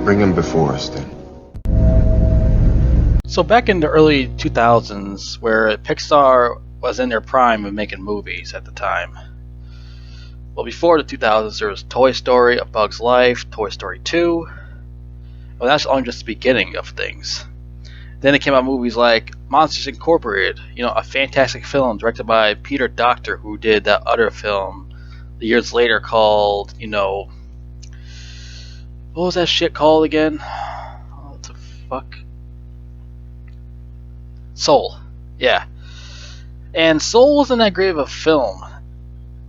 Bring him before us, then. So back in the early 2000s, where Pixar was in their prime of making movies at the time. Well, before the 2000s, there was Toy Story, A Bug's Life, Toy Story 2. Well, that's only just the beginning of things. Then it came out movies like Monsters Incorporated, a fantastic film directed by Peter Docter, who did that other film years later called, what was that shit called again? What the fuck? Soul. Yeah. And Soul wasn't that great of a film.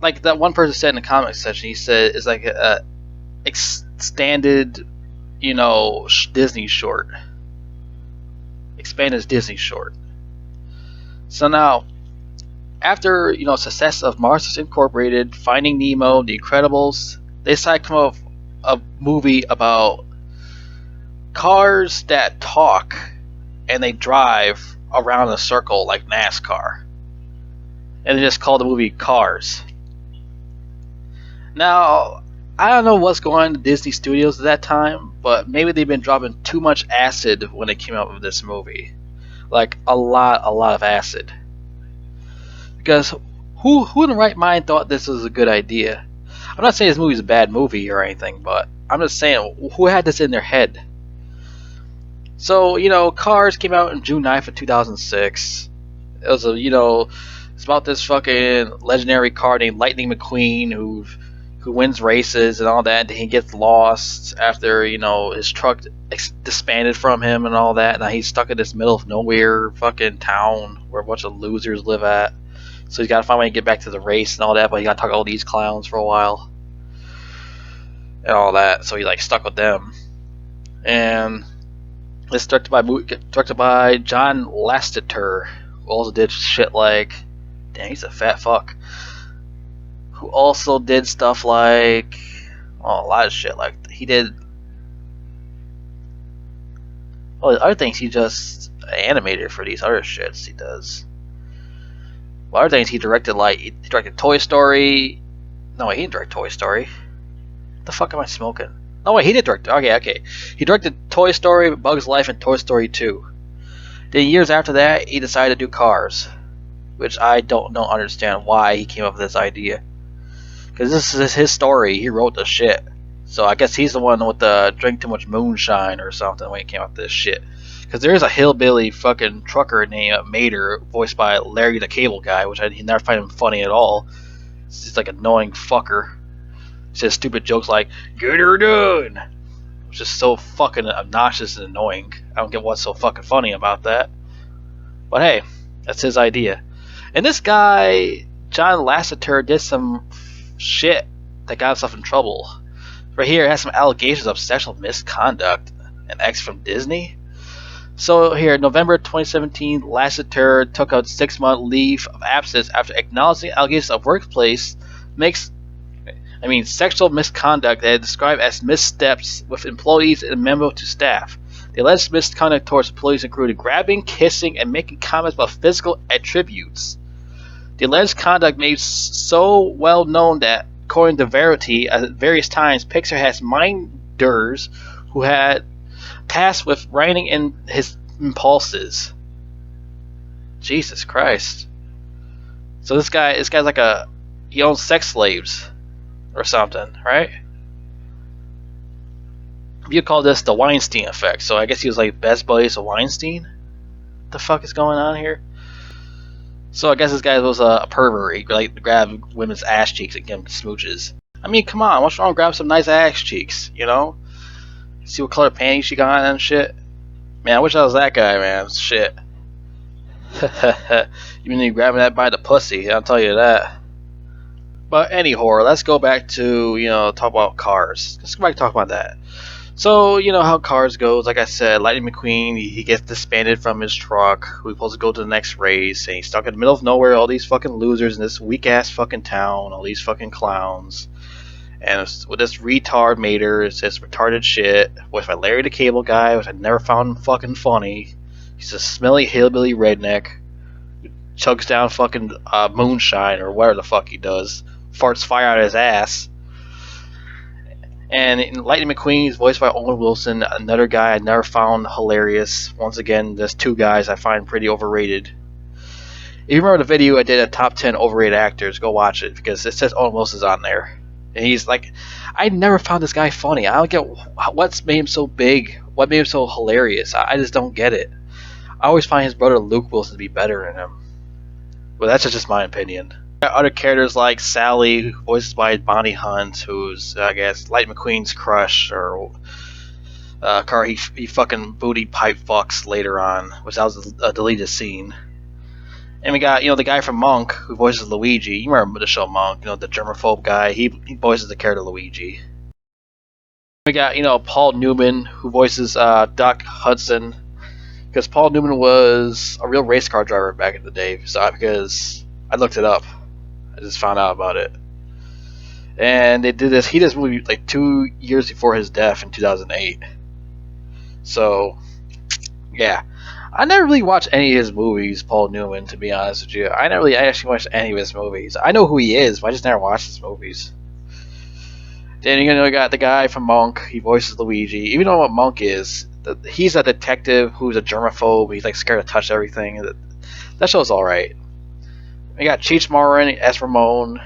Like that one person said in the comments section, he said it's like a extended, Disney short. Expanded Disney short. So now, after success of Monsters Incorporated, Finding Nemo, The Incredibles, they decided to come up with a movie about cars that talk and they drive around in a circle like NASCAR. And they just called the movie Cars. Now, I don't know what's going on in Disney Studios at that time, but maybe they've been dropping too much acid when they came out with this movie. Like, a lot of acid. Because who in the right mind thought this was a good idea? I'm not saying this movie's a bad movie or anything, but I'm just saying, who had this in their head? So, Cars came out on June 9th of 2006. It was it's about this fucking legendary car named Lightning McQueen who wins races and all that, and he gets lost after, his truck disbanded from him and all that. Now he's stuck in this middle of nowhere fucking town where a bunch of losers live at. So he's got to find a way to get back to the race and all that, but he got to talk to all these clowns for a while. And all that, so he's stuck with them. And it's directed by John Lasseter, who also did shit like... Damn, he's a fat fuck. Who also did stuff like a lot of shit. Like he did other things. He just animated for these other shits he does. Well, other things he directed, like he directed Toy Story. No, wait, he didn't direct Toy Story. What the fuck am I smoking? No, wait, he did direct. Okay. He directed Toy Story, Bug's Life, and Toy Story 2. Then years after that, he decided to do Cars, which I don't understand why he came up with this idea. Because this is his story. He wrote the shit. So I guess he's the one with the drink too much moonshine or something when he came up with this shit. Because there's a hillbilly fucking trucker named Mater, voiced by Larry the Cable Guy, which I never find him funny at all. He's just like an annoying fucker. He says stupid jokes like, "Get her done!" Which is so fucking obnoxious and annoying. I don't get what's so fucking funny about that. But hey, that's his idea. And this guy, John Lasseter, did some shit that got himself in trouble. Right here, it has some allegations of sexual misconduct and acts from Disney. So here, November 2017, Lasseter took a 6-month leave of absence after acknowledging allegations of workplace sexual misconduct that is described as missteps with employees and memo to staff. The alleged misconduct towards employees included grabbing, kissing, and making comments about physical attributes. The alleged conduct made so well known that, according to Variety, at various times Pixar has minders who had tasked with reining in his impulses. Jesus Christ! So this guy's like he owns sex slaves or something, right? You call this the Weinstein effect. So I guess he was like best buddies with Weinstein. What the fuck is going on here? So I guess this guy was a pervert. He like to grab women's ass cheeks and give them smooches. I mean, come on, what's wrong with grabbing some nice ass cheeks, See what color panties she got on and shit? Man, I wish I was that guy, man. Shit. You mean you grabbing that by the pussy, I'll tell you that. But anyhow, let's go back to, talk about Cars. Let's go back and talk about that. So, how Cars goes, like I said, Lightning McQueen, he gets disbanded from his truck. We're supposed to go to the next race, and he's stuck in the middle of nowhere, all these fucking losers in this weak-ass fucking town, all these fucking clowns. And with this retard Mater, it's this retarded shit, with my Larry the Cable Guy, which I never found fucking funny. He's a smelly hillbilly redneck who chugs down fucking moonshine, or whatever the fuck he does. Farts fire out of his ass. And Lightning McQueen is voiced by Owen Wilson, another guy I never found hilarious. Once again, there's two guys I find pretty overrated. If you remember the video I did a top 10 overrated actors, go watch it because it says Owen Wilson's on there. And he's like, I never found this guy funny. I don't get what's made him so big, what made him so hilarious. I just don't get it. I always find his brother Luke Wilson to be better than him. But that's just my opinion. Other characters like Sally, voiced by Bonnie Hunt, who's, I guess, Lightning McQueen's crush, or car he fucking booty pipe fucks later on, which that was a deleted scene. And we got, the guy from Monk, who voices Luigi. You remember the show Monk, the germaphobe guy. He voices the character Luigi. We got, Paul Newman, who voices Doc Hudson. Because Paul Newman was a real race car driver back in the day. Because I looked it up. I just found out about it. And they did this. He did this movie like 2 years before his death in 2008. So, yeah. I never really watched any of his movies, Paul Newman, to be honest with you. I never really actually watched any of his movies. I know who he is, but I just never watched his movies. Then you got the guy from Monk. He voices Luigi. Even though what Monk is, he's a detective who's a germaphobe. He's like scared to touch everything. That show's alright. We got Cheech Marin as Ramon.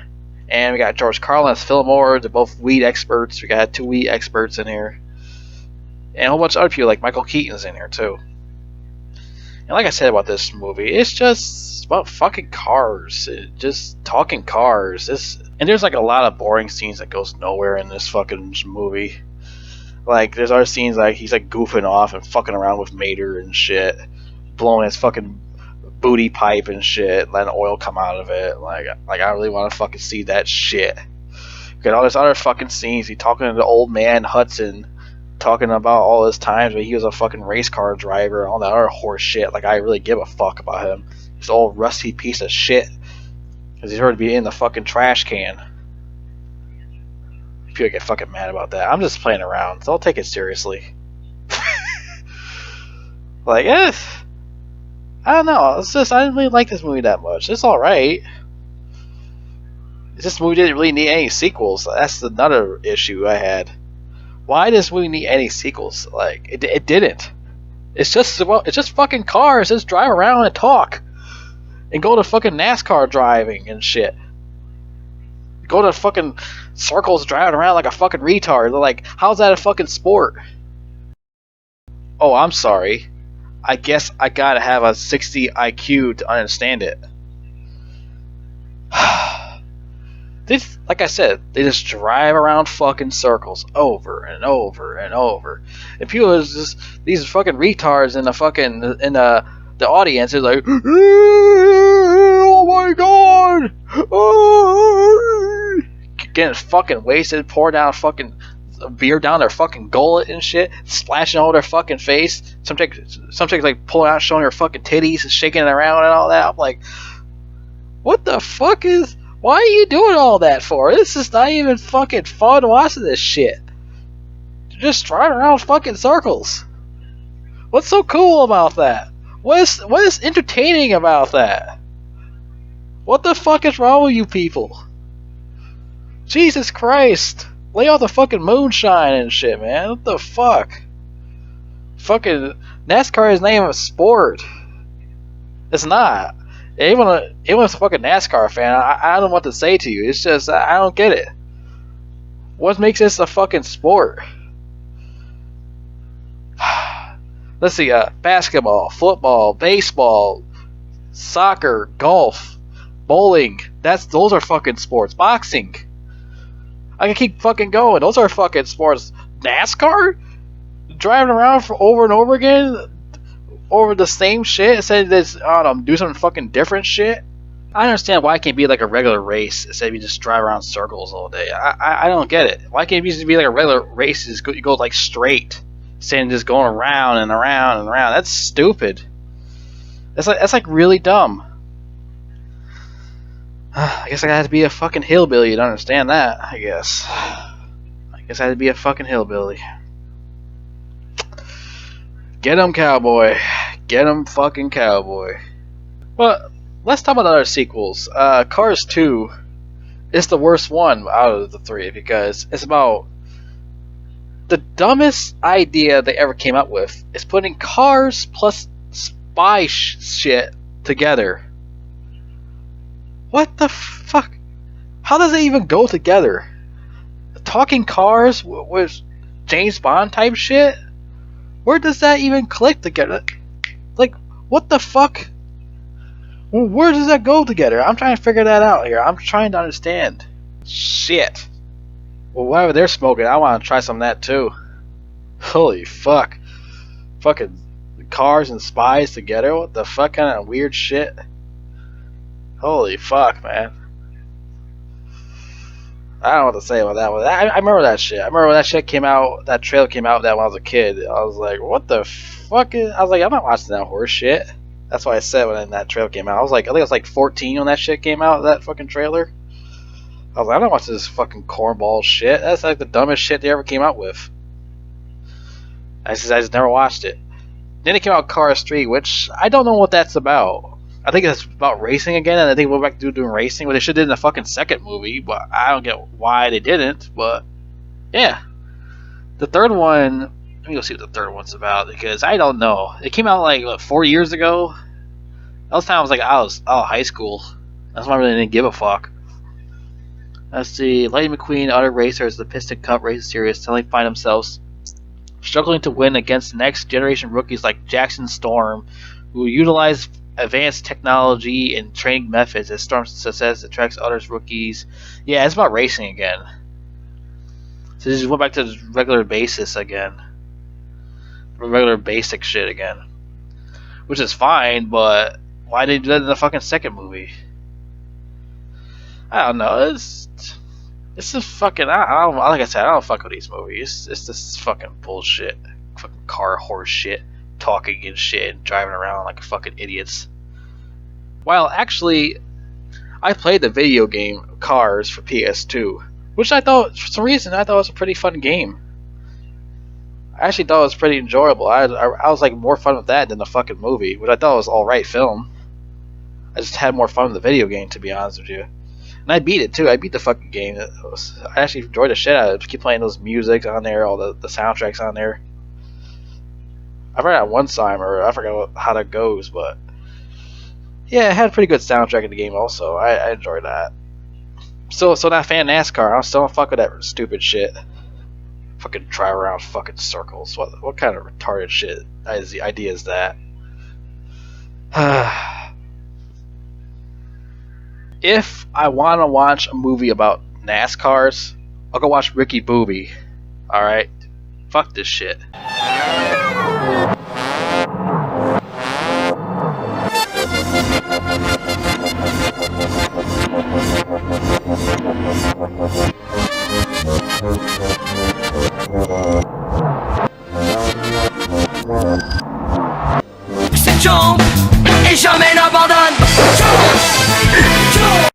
And we got George Carlin as Fillmore. They're both weed experts. We got 2 weed experts in here. And a whole bunch of other people, like Michael Keaton's in here, too. And like I said about this movie, it's just about fucking cars. Just talking cars. And there's like a lot of boring scenes that goes nowhere in this fucking movie. Like, there's other scenes like he's like goofing off and fucking around with Mater and shit. Blowing his fucking booty pipe and shit. Letting oil come out of it. Like I really want to fucking see that shit. Got all this other fucking scenes. He talking to the old man Hudson. Talking about all his times when he was a fucking race car driver and all that other horse shit. Like, I really give a fuck about him. He's an old rusty piece of shit. Because he's heard to be in the fucking trash can. People get fucking mad about that. I'm just playing around. Don't take it seriously. Like, I don't know. It's just, I didn't really like this movie that much. It's alright. This movie didn't really need any sequels. That's another issue I had. Why does we need any sequels? Like, it didn't. It's just fucking cars. Just drive around and talk, and go to fucking NASCAR driving and shit. Go to fucking circles driving around like a fucking retard. They're like, how's that a fucking sport? Oh, I'm sorry. I guess I gotta have a 60 IQ to understand it. Like I said, they just drive around fucking circles over and over and over. And people is just these fucking retards in the audience is like, oh my god, oh! Getting fucking wasted, pour down fucking beer down their fucking gullet and shit, splashing all over their fucking face. Some chicks like pulling out, showing her fucking titties, and shaking it around and all that. I'm like, what the fuck is? Why are you doing all that for? This is not even fucking fun watching this shit. You're just driving around fucking circles. What's so cool about that? What is entertaining about that? What the fuck is wrong with you people? Jesus Christ. Lay off the fucking moonshine and shit, man. What the fuck? Fucking NASCAR is named a sport. It's not. Anyone's a fucking NASCAR fan, I don't know what to say to you. It's just, I don't get it. What makes this a fucking sport? Let's see, basketball, football, baseball, soccer, golf, bowling. Those are fucking sports. Boxing. I can keep fucking going. Those are fucking sports. NASCAR? Driving around for over and over again? Over the same shit instead of this, I don't know, do some fucking different shit. I understand why it can't be like a regular race instead of you just drive around circles all day. I don't get it. Why can't it just be like a regular race? You go like straight instead of just going around and around and around. That's stupid. That's like really dumb. I guess I had to be a fucking hillbilly to understand that. I guess I had to be a fucking hillbilly. Get him, cowboy. Get him, fucking cowboy. But let's talk about other sequels. Cars 2 is the worst one out of the 3 because it's about The dumbest idea they ever came up with is putting cars plus spy shit together. What the fuck? How does it even go together? Talking cars with James Bond type shit? Where does that even click together? Like, what the fuck? Where does that go together? I'm trying to figure that out here. I'm trying to understand. Shit. Well, whatever they're smoking, I want to try some of that too. Holy fuck. Fucking cars and spies together? What the fuck kind of weird shit? Holy fuck, man. I don't know what to say about that one. I remember that shit. I remember when that shit came out, that trailer came out that when I was a kid. I was like, what the fuck I was like, I'm not watching that horse shit. That's what I said when that trailer came out. I was like, I think I was like 14 when that shit came out, that fucking trailer. I was like, I'm not watching this fucking cornball shit. That's like the dumbest shit they ever came out with. I just never watched it. Then it came out Cars 3, which I don't know what that's about. I think it's about racing again, and I think we're back to doing racing. But they should have did in the fucking second movie, but I don't get why they didn't. But yeah, the third one. Let me go see what the third one's about because I don't know. It came out like what, 4 years ago. That was time I was high school. That's why I really didn't give a fuck. Let's see. Lightning McQueen, Auto Racers, the Piston Cup Racing Series suddenly find themselves struggling to win against next generation rookies like Jackson Storm, who utilize advanced technology and training methods as Storm's success attracts others rookies. Yeah, it's about racing again. So they just went back to the regular basis again. Regular basic shit again. Which is fine, but why did they do that in the fucking second movie? I don't know. It's just fucking. I don't, like I said, I don't fuck with these movies. It's just fucking bullshit. Fucking car horse shit. Talking and shit and driving around like fucking idiots. Well, actually, I played the video game Cars for PS2, which I thought, for some reason, I thought it was a pretty fun game. I actually thought it was pretty enjoyable. I was like more fun with that than the fucking movie, which I thought was alright film. I just had more fun with the video game, to be honest with you. And I beat it too. I beat the fucking game. I actually enjoyed the shit out of it. Keep playing those music on there, all the soundtracks on there. I've heard that one time, or I forgot how that goes, but yeah, it had a pretty good soundtrack in the game also. I enjoyed that. So not a fan of NASCAR. I still don't fuck with that stupid shit. Fucking drive around fucking circles. What kind of retarded shit idea is that? If I want to watch a movie about NASCARs, I'll go watch Ricky Bobby. Alright? Fuck this shit. Sit jump